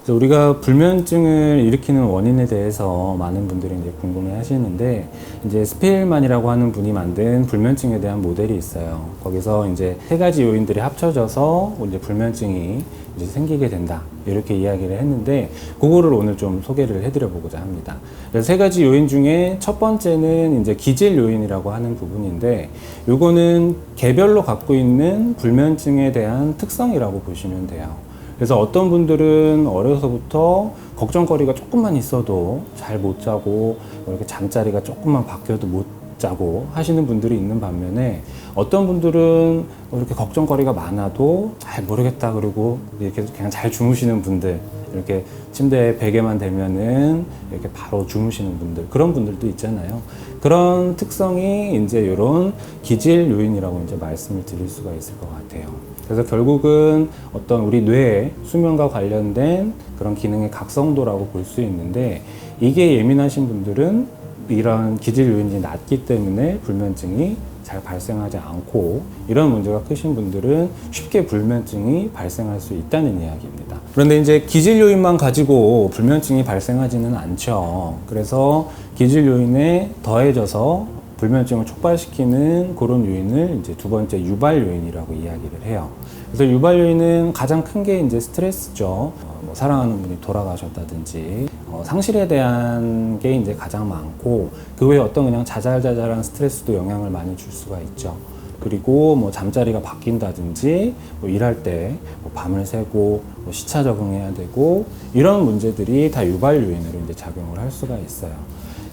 그래서 우리가 불면증을 일으키는 원인에 대해서 많은 분들이 이제 궁금해 하시는데, 이제 스피엘만이라고 하는 분이 만든 불면증에 대한 모델이 있어요. 거기서 이제 세 가지 요인들이 합쳐져서 이제 불면증이 이제 생기게 된다, 이렇게 이야기를 했는데, 그거를 오늘 좀 소개를 해드려 보고자 합니다. 그래서 세 가지 요인 중에 첫 번째는 이제 기질 요인이라고 하는 부분인데, 요거는 개별로 갖고 있는 불면증에 대한 특성이라고 보시면 돼요. 그래서 어떤 분들은 어려서부터 걱정거리가 조금만 있어도 잘 못 자고, 이렇게 잠자리가 조금만 바뀌어도 못 자고 하시는 분들이 있는 반면에, 어떤 분들은 이렇게 걱정거리가 많아도 잘 모르겠다 그러고 이렇게 그냥 잘 주무시는 분들, 이렇게 침대에 베개만 대면은 이렇게 바로 주무시는 분들, 그런 분들도 있잖아요. 그런 특성이 이제 이런 기질 요인이라고 이제 말씀을 드릴 수가 있을 것 같아요. 그래서 결국은 어떤 우리 뇌의 수면과 관련된 그런 기능의 각성도라고 볼 수 있는데, 이게 예민하신 분들은 이런 기질 요인이 낮기 때문에 불면증이 잘 발생하지 않고, 이런 문제가 크신 분들은 쉽게 불면증이 발생할 수 있다는 이야기입니다. 그런데 이제 기질 요인만 가지고 불면증이 발생하지는 않죠. 그래서 기질 요인에 더해져서 불면증을 촉발시키는 그런 요인을 이제 두 번째 유발 요인이라고 이야기를 해요. 그래서 유발 요인은 가장 큰 게 이제 스트레스죠. 뭐 사랑하는 분이 돌아가셨다든지, 상실에 대한 게 이제 가장 많고, 그 외에 어떤 그냥 자잘자잘한 스트레스도 영향을 많이 줄 수가 있죠. 그리고 뭐 잠자리가 바뀐다든지, 뭐 일할 때 뭐 밤을 새고 뭐 시차 적응해야 되고, 이런 문제들이 다 유발 요인으로 이제 작용을 할 수가 있어요.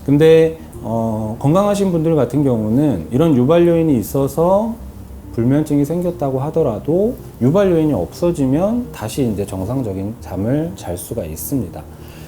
근데 건강하신 분들 같은 경우는 이런 유발 요인이 있어서 불면증이 생겼다고 하더라도 유발 요인이 없어지면 다시 이제 정상적인 잠을 잘 수가 있습니다.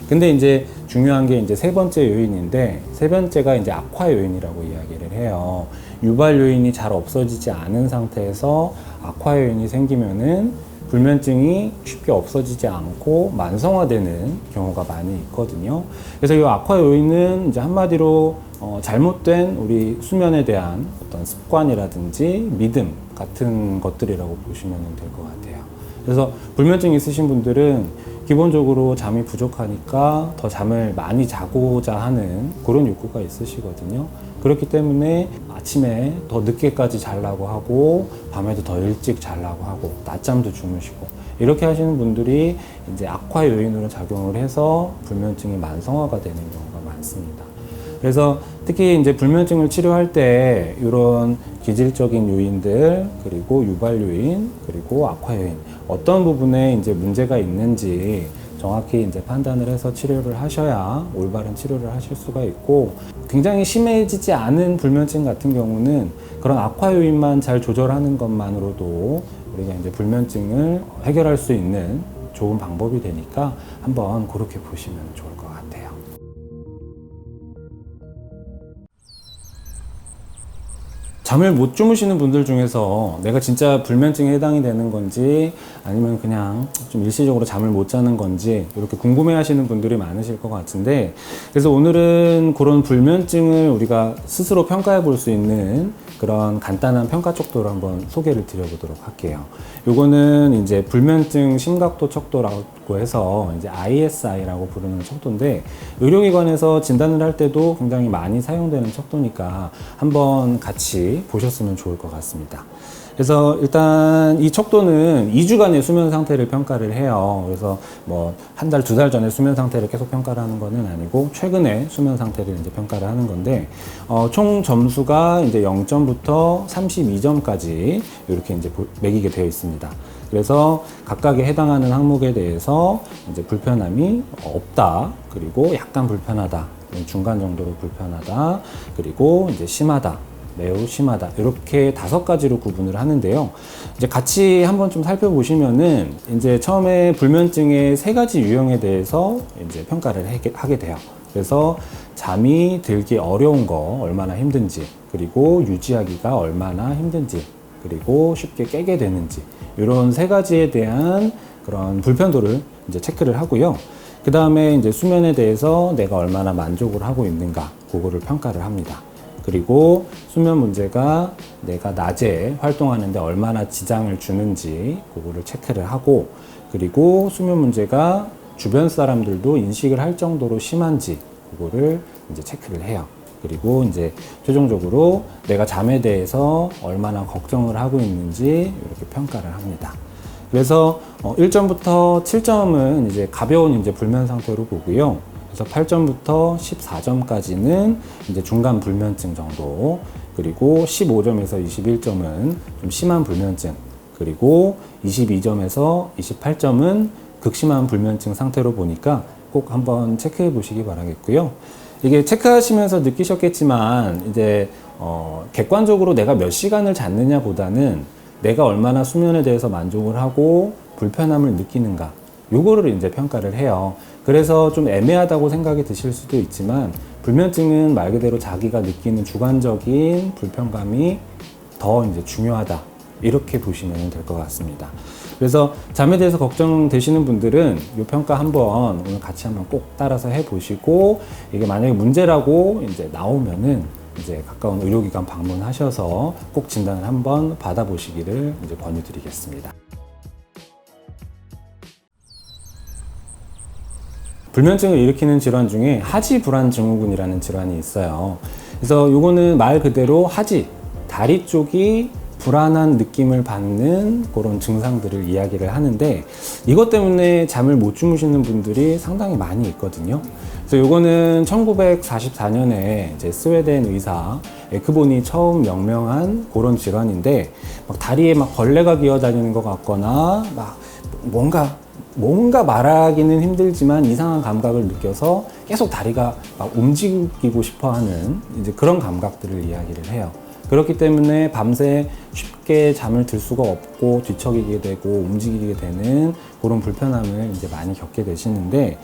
근데 이제 중요한 게 이제 세 번째 요인인데, 세 번째가 이제 악화 요인이라고 이야기를 해요. 유발 요인이 잘 없어지지 않은 상태에서 악화 요인이 생기면은 불면증이 쉽게 없어지지 않고 만성화되는 경우가 많이 있거든요. 그래서 이 악화 요인은 이제 한마디로 잘못된 우리 수면에 대한 어떤 습관이라든지 믿음 같은 것들이라고 보시면 될 것 같아요. 그래서 불면증 있으신 분들은 기본적으로 잠이 부족하니까 더 잠을 많이 자고자 하는 그런 욕구가 있으시거든요. 그렇기 때문에 아침에 더 늦게까지 자려고 하고, 밤에도 더 일찍 자려고 하고, 낮잠도 주무시고, 이렇게 하시는 분들이 이제 악화 요인으로 작용을 해서 불면증이 만성화가 되는 경우가 많습니다. 그래서 특히 이제 불면증을 치료할 때 이런 기질적인 요인들, 그리고 유발 요인, 그리고 악화 요인, 어떤 부분에 이제 문제가 있는지 정확히 이제 판단을 해서 치료를 하셔야 올바른 치료를 하실 수가 있고, 굉장히 심해지지 않은 불면증 같은 경우는 그런 악화 요인만 잘 조절하는 것만으로도 우리가 이제 불면증을 해결할 수 있는 좋은 방법이 되니까 한번 그렇게 보시면 좋을 것 같아요. 잠을 못 주무시는 분들 중에서 내가 진짜 불면증에 해당이 되는 건지, 아니면 그냥 좀 일시적으로 잠을 못 자는 건지 이렇게 궁금해 하시는 분들이 많으실 것 같은데, 그래서 오늘은 그런 불면증을 우리가 스스로 평가해 볼 수 있는 그런 간단한 평가 척도를 한번 소개를 드려보도록 할게요. 요거는 이제 불면증 심각도 척도라고 해서 이제 ISI라고 부르는 척도인데, 의료기관에서 진단을 할 때도 굉장히 많이 사용되는 척도니까 한번 같이 보셨으면 좋을 것 같습니다. 그래서 일단 이 척도는 2주간의 수면 상태를 평가를 해요. 그래서 뭐 한 달, 두 달 전에 수면 상태를 계속 평가를 하는 거는 아니고, 최근에 수면 상태를 이제 평가를 하는 건데, 총 점수가 이제 0점부터 32점까지 이렇게 이제 매기게 되어 있습니다. 그래서 각각에 해당하는 항목에 대해서 이제 불편함이 없다, 그리고 약간 불편하다, 중간 정도로 불편하다, 그리고 이제 심하다, 매우 심하다, 이렇게 5가지로 구분을 하는데요. 이제 같이 한번 좀 살펴보시면은 이제 처음에 불면증의 3가지 유형에 대해서 이제 평가를 하게 돼요. 그래서 잠이 들기 어려운 거 얼마나 힘든지, 그리고 유지하기가 얼마나 힘든지, 그리고 쉽게 깨게 되는지, 이런 3가지에 대한 그런 불편도를 이제 체크를 하고요. 그 다음에 이제 수면에 대해서 내가 얼마나 만족을 하고 있는가, 그거를 평가를 합니다. 그리고 수면 문제가 내가 낮에 활동하는데 얼마나 지장을 주는지 그거를 체크를 하고, 그리고 수면 문제가 주변 사람들도 인식을 할 정도로 심한지 그거를 이제 체크를 해요. 그리고 이제 최종적으로 내가 잠에 대해서 얼마나 걱정을 하고 있는지 이렇게 평가를 합니다. 그래서 1점부터 7점은 이제 가벼운 이제 불면 상태로 보고요. 그래서 8점부터 14점까지는 이제 중간 불면증 정도, 그리고 15점에서 21점은 좀 심한 불면증, 그리고 22점에서 28점은 극심한 불면증 상태로 보니까 꼭 한번 체크해 보시기 바라겠고요. 이게 체크하시면서 느끼셨겠지만 이제 객관적으로 내가 몇 시간을 잤느냐 보다는 내가 얼마나 수면에 대해서 만족을 하고 불편함을 느끼는가, 요거를 이제 평가를 해요. 그래서 좀 애매하다고 생각이 드실 수도 있지만 불면증은 말 그대로 자기가 느끼는 주관적인 불편감이 더 이제 중요하다, 이렇게 보시면 될 것 같습니다. 그래서 잠에 대해서 걱정되시는 분들은 이 평가 한번 오늘 같이 한번 꼭 따라서 해보시고, 이게 만약에 문제라고 이제 나오면은 이제 가까운 의료기관 방문하셔서 꼭 진단을 한번 받아보시기를 이제 권유드리겠습니다. 불면증을 일으키는 질환 중에 하지 불안 증후군이라는 질환이 있어요. 그래서 요거는 말 그대로 하지, 다리 쪽이 불안한 느낌을 받는 그런 증상들을 이야기를 하는데, 이것 때문에 잠을 못 주무시는 분들이 상당히 많이 있거든요. 그래서 요거는 1944년에 이제 스웨덴 의사 에크본이 처음 명명한 그런 질환인데, 막 다리에 막 벌레가 기어다니는 것 같거나 막 뭔가 말하기는 힘들지만 이상한 감각을 느껴서 계속 다리가 막 움직이고 싶어 하는 이제 그런 감각들을 이야기를 해요. 그렇기 때문에 밤새 쉽게 잠을 들 수가 없고 뒤척이게 되고 움직이게 되는 그런 불편함을 이제 많이 겪게 되시는데,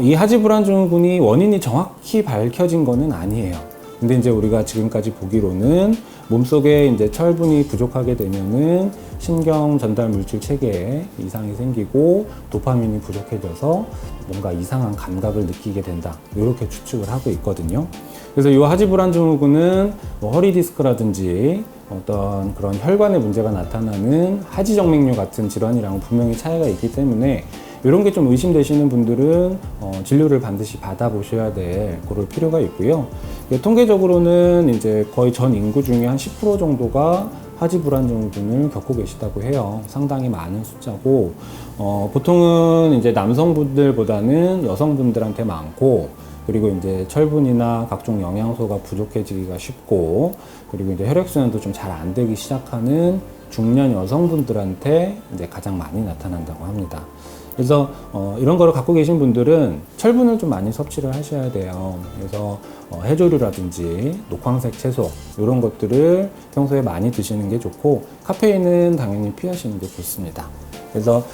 이 하지불안 증후군이 원인이 정확히 밝혀진 거는 아니에요. 근데 이제 우리가 지금까지 보기로는 몸속에 이제 철분이 부족하게 되면은 신경 전달 물질 체계에 이상이 생기고 도파민이 부족해져서 뭔가 이상한 감각을 느끼게 된다, 이렇게 추측을 하고 있거든요. 그래서 이 하지불안 증후군은 뭐 허리 디스크라든지 어떤 그런 혈관에 문제가 나타나는 하지정맥류 같은 질환이랑 분명히 차이가 있기 때문에 이런 게 좀 의심되시는 분들은 진료를 반드시 받아보셔야 될 그럴 필요가 있고요. 통계적으로는 이제 거의 전 인구 중에 한 10% 정도가 하지불안 증후군을 겪고 계시다고 해요. 상당히 많은 숫자고, 보통은 이제 남성분들보다는 여성분들한테 많고, 그리고 이제 철분이나 각종 영양소가 부족해지기가 쉽고, 그리고 이제 혈액순환도 좀 잘 안 되기 시작하는 중년 여성분들한테 이제 가장 많이 나타난다고 합니다. 그래서 이런 거를 갖고 계신 분들은 철분을 좀 많이 섭취를 하셔야 돼요. 그래서 해조류라든지 녹황색 채소 이런 것들을 평소에 많이 드시는 게 좋고, 카페인은 당연히 피하시는 게 좋습니다. 그래서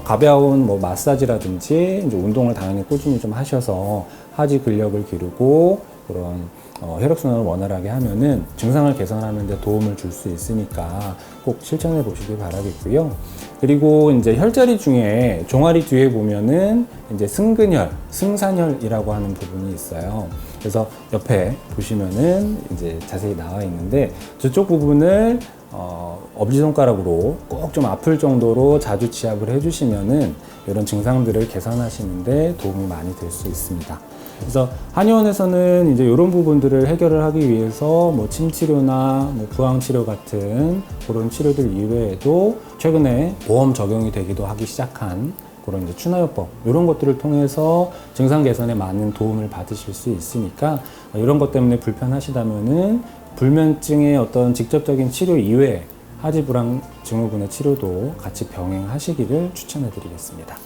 가벼운 뭐 마사지라든지 이제 운동을 당연히 꾸준히 좀 하셔서 하지 근력을 기르고 그런 혈액순환을 원활하게 하면은 증상을 개선하는 데 도움을 줄 수 있으니까 꼭 실천해 보시길 바라겠고요. 그리고 이제 혈자리 중에 종아리 뒤에 보면은 이제 승근혈, 승산혈이라고 하는 부분이 있어요. 그래서 옆에 보시면은 이제 자세히 나와 있는데, 저쪽 부분을 엄지손가락으로 꼭 좀 아플 정도로 자주 지압을 해주시면은 이런 증상들을 개선하시는데 도움이 많이 될 수 있습니다. 그래서 한의원에서는 이제 이런 부분들을 해결을 하기 위해서 뭐 침치료나 뭐 부항치료 같은 그런 치료들 이외에도 최근에 보험 적용이 되기도 하기 시작한 그런 이제 추나요법, 이런 것들을 통해서 증상 개선에 많은 도움을 받으실 수 있으니까, 이런 것 때문에 불편하시다면은 불면증의 어떤 직접적인 치료 이외에 하지불안 증후군의 치료도 같이 병행하시기를 추천해 드리겠습니다.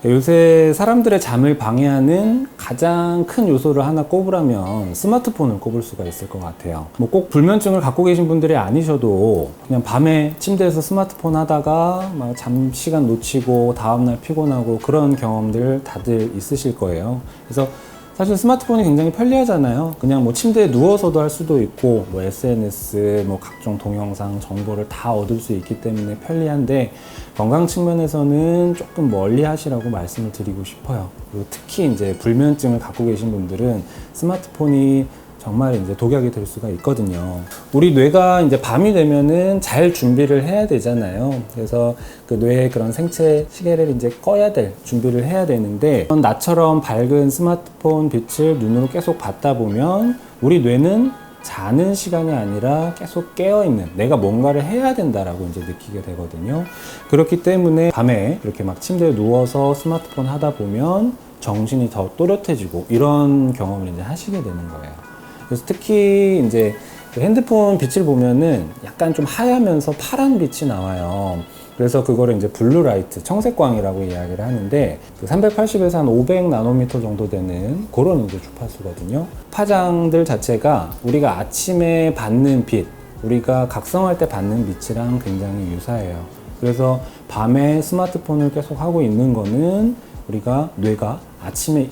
요새 사람들의 잠을 방해하는 가장 큰 요소를 하나 꼽으라면 스마트폰을 꼽을 수가 있을 것 같아요. 뭐 꼭 불면증을 갖고 계신 분들이 아니셔도 그냥 밤에 침대에서 스마트폰 하다가 막 잠 시간 놓치고 다음날 피곤하고 그런 경험들 다들 있으실 거예요. 그래서 사실 스마트폰이 굉장히 편리하잖아요. 그냥 뭐 침대에 누워서도 할 수도 있고, 뭐 SNS, 뭐 각종 동영상 정보를 다 얻을 수 있기 때문에 편리한데, 건강 측면에서는 조금 멀리 하시라고 말씀을 드리고 싶어요. 그리고 특히 이제 불면증을 갖고 계신 분들은 스마트폰이 정말 이제 독약이 될 수가 있거든요. 우리 뇌가 이제 밤이 되면은 잘 준비를 해야 되잖아요. 그래서 그 뇌의 그런 생체 시계를 이제 꺼야 될 준비를 해야 되는데, 나처럼 밝은 스마트폰 빛을 눈으로 계속 받다 보면 우리 뇌는 자는 시간이 아니라 계속 깨어있는, 내가 뭔가를 해야 된다라고 이제 느끼게 되거든요. 그렇기 때문에 밤에 그렇게 막 침대에 누워서 스마트폰 하다 보면 정신이 더 또렷해지고 이런 경험을 이제 하시게 되는 거예요. 그래서 특히 이제 핸드폰 빛을 보면은 약간 좀 하얗면서 파란 빛이 나와요. 그래서 그거를 이제 블루라이트, 청색광이라고 이야기를 하는데, 그 380에서 한 500 나노미터 정도 되는 그런 이제 주파수거든요. 파장들 자체가 우리가 아침에 받는 빛, 우리가 각성할 때 받는 빛이랑 굉장히 유사해요. 그래서 밤에 스마트폰을 계속 하고 있는 거는 우리가 뇌가 아침에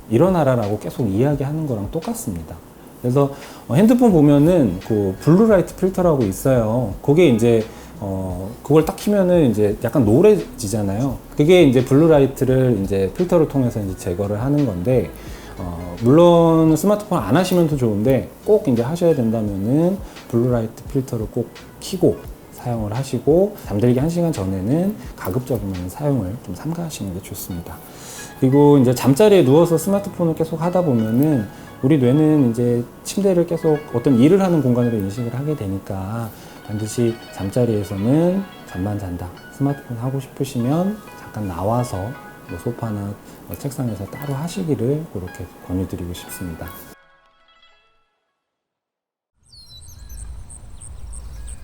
일어나라라고 계속 이야기하는 거랑 똑같습니다. 그래서 핸드폰 보면은 그 블루라이트 필터라고 있어요. 그게 이제 그걸 딱 키면은 이제 약간 노래지잖아요. 그게 이제 블루라이트를 이제 필터를 통해서 이제 제거를 하는 건데, 물론 스마트폰 안 하시면 더 좋은데 꼭 이제 하셔야 된다면은 블루라이트 필터를 꼭 키고 사용을 하시고, 잠들기 1시간 전에는 가급적이면 사용을 좀 삼가하시는 게 좋습니다. 그리고 이제 잠자리에 누워서 스마트폰을 계속 하다 보면은 우리 뇌는 이제 침대를 계속 어떤 일을 하는 공간으로 인식을 하게 되니까, 반드시 잠자리에서는 잠만 잔다, 스마트폰 하고 싶으시면 잠깐 나와서 뭐 소파나 책상에서 따로 하시기를 그렇게 권유드리고 싶습니다.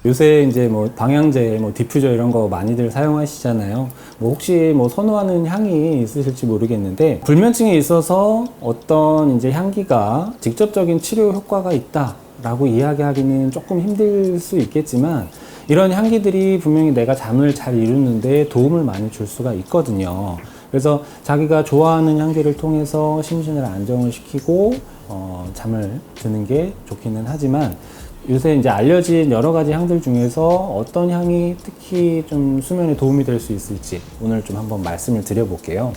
요새 이제 뭐 방향제, 뭐 디퓨저 이런 거 많이들 사용하시잖아요. 뭐 혹시 뭐 선호하는 향이 있으실지 모르겠는데, 불면증에 있어서 어떤 이제 향기가 직접적인 치료 효과가 있다라고 이야기하기는 조금 힘들 수 있겠지만, 이런 향기들이 분명히 내가 잠을 잘 이루는데 도움을 많이 줄 수가 있거든요. 그래서 자기가 좋아하는 향기를 통해서 심신을 안정을 시키고 잠을 드는 게 좋기는 하지만, 요새 이제 알려진 여러 가지 향들 중에서 어떤 향이 특히 좀 수면에 도움이 될 수 있을지 오늘 좀 한번 말씀을 드려볼게요.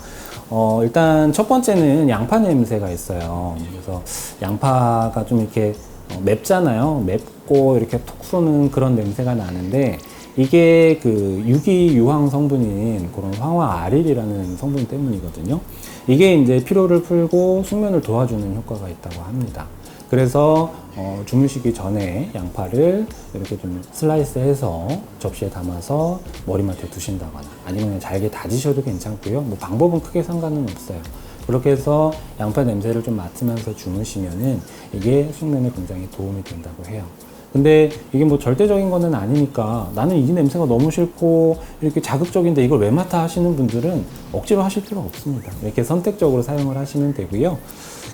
일단 첫 번째는 양파 냄새가 있어요. 그래서 양파가 좀 이렇게 맵잖아요. 맵고 이렇게 톡 쏘는 그런 냄새가 나는데, 이게 그 유기유황 성분인 그런 황화아릴이라는 성분 때문이거든요. 이게 이제 피로를 풀고 숙면을 도와주는 효과가 있다고 합니다. 그래서 주무시기 전에 양파를 이렇게 좀 슬라이스해서 접시에 담아서 머리맡에 두신다거나, 아니면 그냥 잘게 다지셔도 괜찮고요. 뭐 방법은 크게 상관은 없어요. 그렇게 해서 양파 냄새를 좀 맡으면서 주무시면은 이게 숙면에 굉장히 도움이 된다고 해요. 근데 이게 뭐 절대적인 거는 아니니까, 나는 이 냄새가 너무 싫고 이렇게 자극적인데 이걸 왜 맡아 하시는 분들은 억지로 하실 필요 없습니다. 이렇게 선택적으로 사용을 하시면 되고요.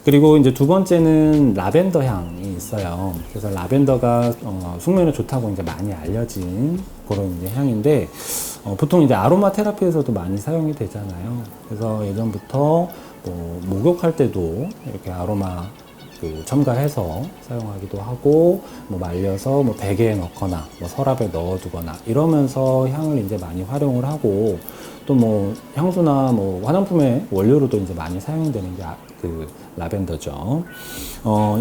그리고 이제 두 번째는 라벤더 향이 있어요. 그래서 라벤더가 숙면에 좋다고 이제 많이 알려진 그런 이제 향인데, 보통 이제 아로마 테라피에서도 많이 사용이 되잖아요. 그래서 예전부터 뭐 목욕할 때도 이렇게 아로마 첨가해서 사용하기도 하고, 뭐 말려서 뭐 베개에 넣거나 뭐 서랍에 넣어두거나 이러면서 향을 이제 많이 활용을 하고, 또 뭐 향수나 뭐 화장품의 원료로도 이제 많이 사용되는 게 그 라벤더죠.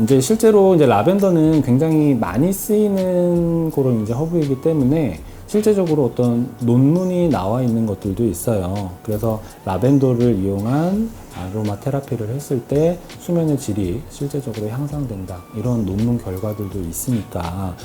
이제 실제로 이제 라벤더는 굉장히 많이 쓰이는 그런 이제 허브이기 때문에 실제적으로 어떤 논문이 나와 있는 것들도 있어요. 그래서 라벤더를 이용한 아로마 테라피를 했을 때 수면의 질이 실제적으로 향상된다, 이런 논문 결과들도 있으니까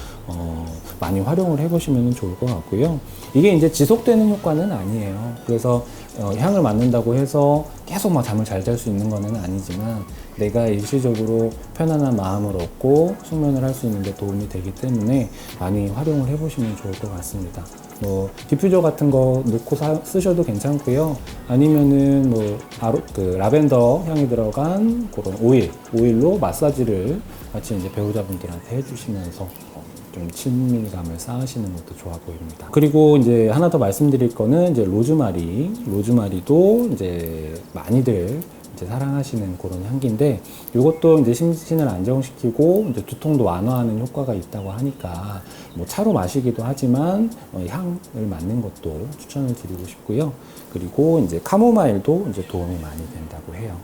많이 활용을 해보시면 좋을 것 같고요. 이게 이제 지속되는 효과는 아니에요. 그래서 향을 맡는다고 해서 계속 막 잠을 잘 잘 수 있는 거는 아니지만, 내가 일시적으로 편안한 마음을 얻고 숙면을 할 수 있는 데 도움이 되기 때문에 많이 활용을 해보시면 좋을 것 같습니다. 뭐 디퓨저 같은 거 넣고 쓰셔도 괜찮고요. 아니면은 뭐 라벤더 향이 들어간 그런 오일로 마사지를 같이 이제 배우자분들한테 해주시면서 좀 친밀감을 쌓으시는 것도 좋아 보입니다. 그리고 이제 하나 더 말씀드릴 거는 이제 로즈마리도 이제 많이들 이제 사랑하시는 그런 향기인데, 이것도 이제 심신을 안정시키고 이제 두통도 완화하는 효과가 있다고 하니까 뭐 차로 마시기도 하지만 향을 맡는 것도 추천을 드리고 싶고요. 그리고 이제 카모마일도 이제 도움이 많이 된다고 해요.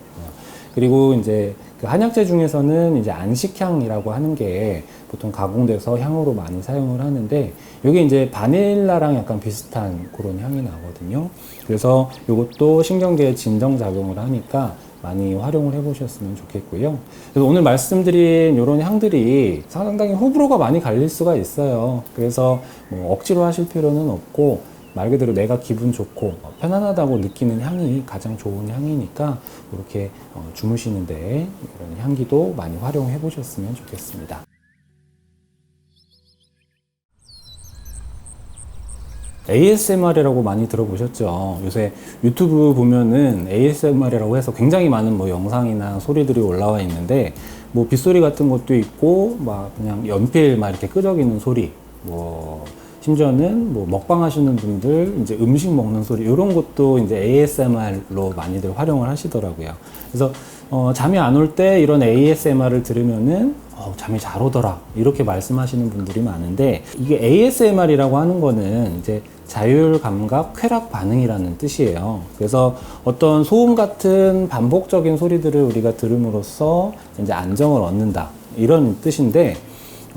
그리고 이제 그 한약재 중에서는 이제 안식향이라고 하는 게 보통 가공돼서 향으로 많이 사용을 하는데, 이게 이제 바닐라랑 약간 비슷한 그런 향이 나거든요. 그래서 이것도 신경계에 진정 작용을 하니까 많이 활용을 해보셨으면 좋겠고요. 그래서 오늘 말씀드린 이런 향들이 상당히 호불호가 많이 갈릴 수가 있어요. 그래서 뭐 억지로 하실 필요는 없고, 말 그대로 내가 기분 좋고 편안하다고 느끼는 향이 가장 좋은 향이니까 이렇게 주무시는데 이런 향기도 많이 활용해 보셨으면 좋겠습니다. ASMR이라고 많이 들어보셨죠? 요새 유튜브 보면은 ASMR이라고 해서 굉장히 많은 뭐 영상이나 소리들이 올라와 있는데, 뭐 빗소리 같은 것도 있고, 막 그냥 연필 막 이렇게 끄적이는 소리, 뭐 심지어는 뭐 먹방 하시는 분들 이제 음식 먹는 소리, 이런 것도 이제 ASMR로 많이들 활용을 하시더라고요. 그래서 잠이 안 올 때 이런 ASMR을 들으면은 잠이 잘 오더라, 이렇게 말씀하시는 분들이 많은데, 이게 ASMR이라고 하는 거는 이제 자율 감각 쾌락 반응이라는 뜻이에요. 그래서 어떤 소음 같은 반복적인 소리들을 우리가 들음으로써 이제 안정을 얻는다, 이런 뜻인데,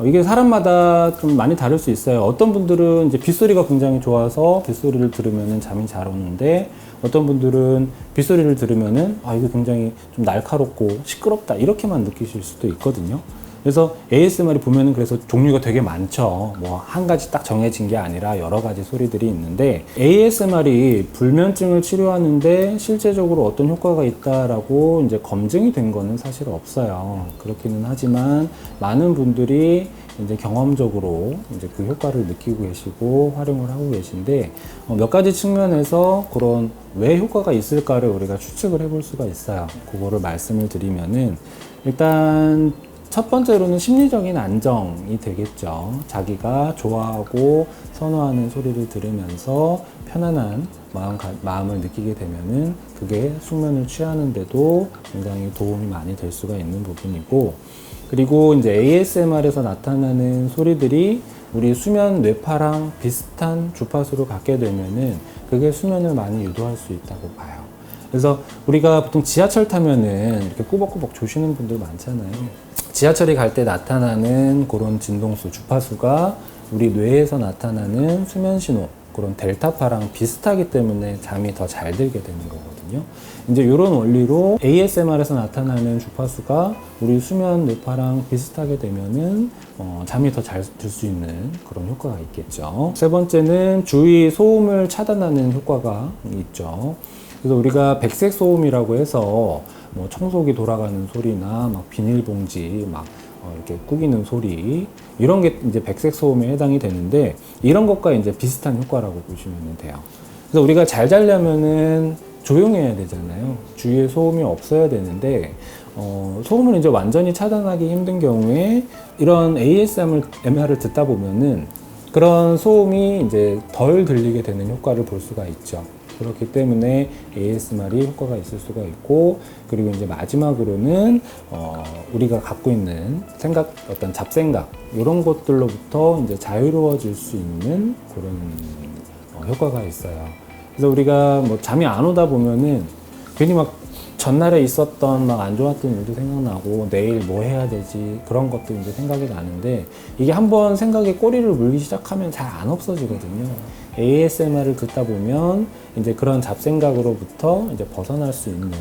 이게 사람마다 좀 많이 다를 수 있어요. 어떤 분들은 이제 빗소리가 굉장히 좋아서 빗소리를 들으면 잠이 잘 오는데, 어떤 분들은 빗소리를 들으면은 이거 굉장히 좀 날카롭고 시끄럽다, 이렇게만 느끼실 수도 있거든요. 그래서 ASMR이 보면은 그래서 종류가 되게 많죠. 뭐 한 가지 딱 정해진 게 아니라 여러 가지 소리들이 있는데, ASMR이 불면증을 치료하는데 실제적으로 어떤 효과가 있다라고 이제 검증이 된 거는 사실 없어요. 그렇기는 하지만 많은 분들이 이제 경험적으로 이제 그 효과를 느끼고 계시고 활용을 하고 계신데, 몇 가지 측면에서 그런 왜 효과가 있을까를 우리가 추측을 해볼 수가 있어요. 그거를 말씀을 드리면은, 일단 첫 번째로는 심리적인 안정이 되겠죠. 자기가 좋아하고 선호하는 소리를 들으면서 편안한 마음을 느끼게 되면은 그게 숙면을 취하는데도 굉장히 도움이 많이 될 수가 있는 부분이고, 그리고 이제 ASMR에서 나타나는 소리들이 우리 수면 뇌파랑 비슷한 주파수를 갖게 되면은 그게 수면을 많이 유도할 수 있다고 봐요. 그래서 우리가 보통 지하철 타면은 이렇게 꾸벅꾸벅 조시는 분들 많잖아요. 지하철이 갈 때 나타나는 그런 진동수, 주파수가 우리 뇌에서 나타나는 수면 신호, 그런 델타파랑 비슷하기 때문에 잠이 더 잘 들게 되는 거거든요. 이제 이런 원리로 ASMR에서 나타나는 주파수가 우리 수면 뇌파랑 비슷하게 되면은 잠이 더 잘 들 수 있는 그런 효과가 있겠죠. 세 번째는 주위 소음을 차단하는 효과가 있죠. 그래서 우리가 백색 소음이라고 해서 뭐 청소기 돌아가는 소리나 막 비닐봉지 막 이렇게 꾸기는 소리, 이런 게 이제 백색 소음에 해당이 되는데, 이런 것과 이제 비슷한 효과라고 보시면 돼요. 그래서 우리가 잘 자려면은 조용해야 되잖아요. 주위에 소음이 없어야 되는데, 소음을 이제 완전히 차단하기 힘든 경우에 이런 ASMR을 듣다 보면은 그런 소음이 이제 덜 들리게 되는 효과를 볼 수가 있죠. 그렇기 때문에 ASMR이 효과가 있을 수가 있고, 그리고 이제 마지막으로는 우리가 갖고 있는 생각, 어떤 잡생각, 이런 것들로부터 이제 자유로워질 수 있는 그런 효과가 있어요. 그래서 우리가 뭐 잠이 안 오다 보면은 괜히 막 전날에 있었던 막 안 좋았던 일도 생각나고 내일 뭐 해야 되지, 그런 것도 이제 생각이 나는데, 이게 한번 생각에 꼬리를 물기 시작하면 잘 안 없어지거든요. ASMR을 듣다 보면 이제 그런 잡생각으로부터 이제 벗어날 수 있는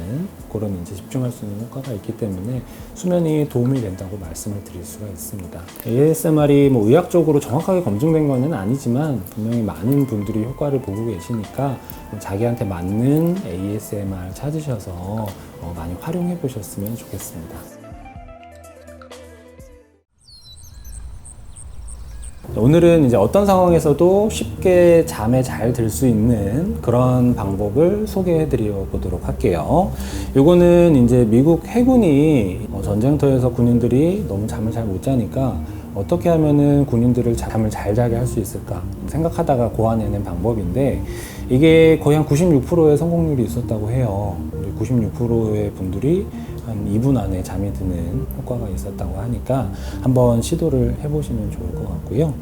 그런 이제 집중할 수 있는 효과가 있기 때문에 수면이 도움이 된다고 말씀을 드릴 수가 있습니다. ASMR이 뭐 의학적으로 정확하게 검증된 것은 아니지만 분명히 많은 분들이 효과를 보고 계시니까 자기한테 맞는 ASMR 찾으셔서 많이 활용해 보셨으면 좋겠습니다. 오늘은 이제 어떤 상황에서도 쉽게 잠에 잘 들 수 있는 그런 방법을 소개해 드려 보도록 할게요. 요거는 이제 미국 해군이 전쟁터에서 군인들이 너무 잠을 잘 못 자니까 어떻게 하면은 군인들을 잠을 잘 자게 할 수 있을까 생각하다가 고안해낸 방법인데, 이게 거의 한 96%의 성공률이 있었다고 해요. 96%의 분들이 한 2분 안에 잠이 드는 효과가 있었다고 하니까 한번 시도를 해보시면 좋을 것 같고요.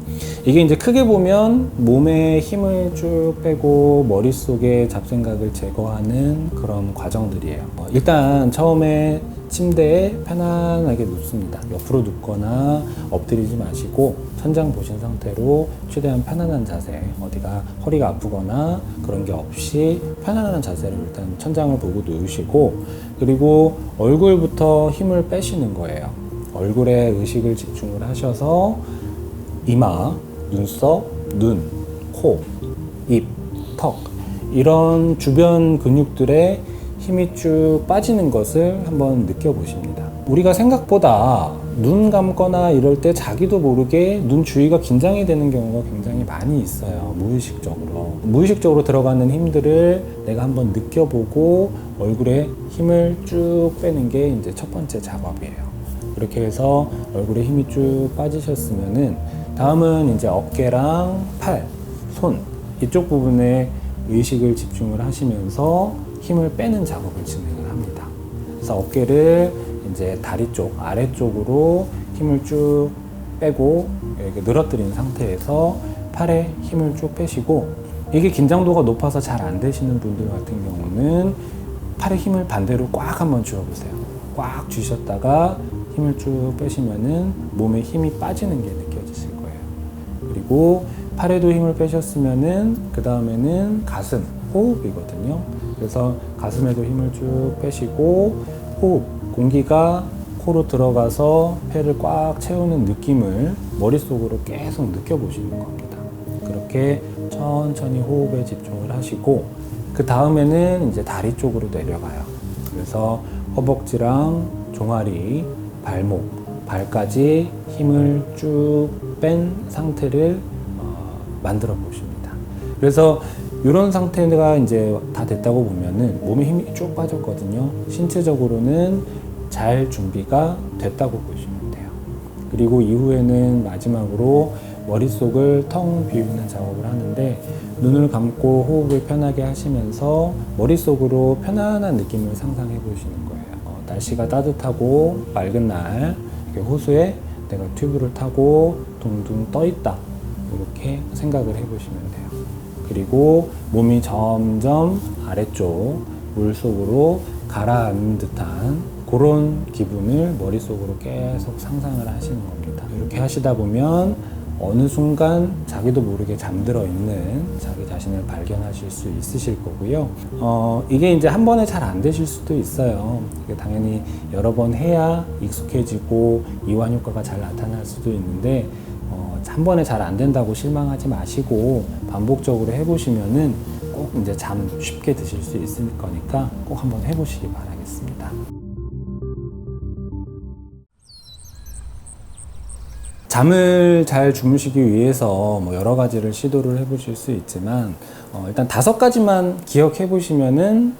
이게 이제 크게 보면 몸에 힘을 쭉 빼고 머릿속에 잡생각을 제거하는 그런 과정들이에요. 일단 처음에 침대에 편안하게 눕습니다. 옆으로 눕거나 엎드리지 마시고 천장 보신 상태로 최대한 편안한 자세, 어디가 허리가 아프거나 그런 게 없이 편안한 자세로 일단 천장을 보고 누우시고, 그리고 얼굴부터 힘을 빼시는 거예요. 얼굴에 의식을 집중을 하셔서 이마, 눈썹, 눈, 코, 입, 턱 이런 주변 근육들에 힘이 쭉 빠지는 것을 한번 느껴보십니다. 우리가 생각보다 눈 감거나 이럴 때 자기도 모르게 눈 주위가 긴장이 되는 경우가 굉장히 많이 있어요. 무의식적으로 들어가는 힘들을 내가 한번 느껴보고 얼굴에 힘을 쭉 빼는 게 이제 첫 번째 작업이에요. 그렇게 해서 얼굴에 힘이 쭉 빠지셨으면은 다음은 이제 어깨랑 팔, 손 이쪽 부분에 의식을 집중을 하시면서 힘을 빼는 작업을 진행을 합니다. 그래서 어깨를 이제 다리 쪽, 아래쪽으로 힘을 쭉 빼고 이렇게 늘어뜨린 상태에서 팔에 힘을 쭉 빼시고, 이게 긴장도가 높아서 잘 안 되시는 분들 같은 경우는 팔에 힘을 반대로 꽉 한번 쥐어보세요. 꽉 쥐셨다가 힘을 쭉 빼시면은 몸에 힘이 빠지는 게 느껴지실 거예요. 그리고 팔에도 힘을 빼셨으면은 그 다음에는 가슴, 호흡이거든요. 그래서 가슴에도 힘을 쭉 빼시고 호흡, 공기가 코로 들어가서 폐를 꽉 채우는 느낌을 머릿속으로 계속 느껴보시는 겁니다. 그렇게 천천히 호흡에 집중을 하시고, 그 다음에는 이제 다리 쪽으로 내려가요. 그래서 허벅지랑 종아리, 발목, 발까지 힘을 쭉 뺀 상태를 만들어 보십니다. 그래서 이런 상태가 이제 다 됐다고 보면은 몸에 힘이 쭉 빠졌거든요. 신체적으로는 잘 준비가 됐다고 보시면 돼요. 그리고 이후에는 마지막으로 머릿속을 텅 비우는 작업을 하는데, 눈을 감고 호흡을 편하게 하시면서 머릿속으로 편안한 느낌을 상상해 보시는 거예요. 날씨가 따뜻하고 맑은 날, 이렇게 호수에 내가 튜브를 타고 둥둥 떠 있다, 이렇게 생각을 해 보시면 돼요. 그리고 몸이 점점 아래쪽 물속으로 가라앉는 듯한 그런 기분을 머릿속으로 계속 상상을 하시는 겁니다. 이렇게 하시다 보면 어느 순간 자기도 모르게 잠들어 있는 자기 자신을 발견하실 수 있으실 거고요. 이게 이제 한 번에 잘 안 되실 수도 있어요. 이게 당연히 여러 번 해야 익숙해지고 이완 효과가 잘 나타날 수도 있는데, 한 번에 잘 안 된다고 실망하지 마시고 반복적으로 해보시면은 꼭 이제 잠 쉽게 드실 수 있을 거니까 꼭 한번 해보시기 바라겠습니다. 잠을 잘 주무시기 위해서 뭐 여러 가지를 시도를 해보실 수 있지만, 일단 5가지만 기억해 보시면은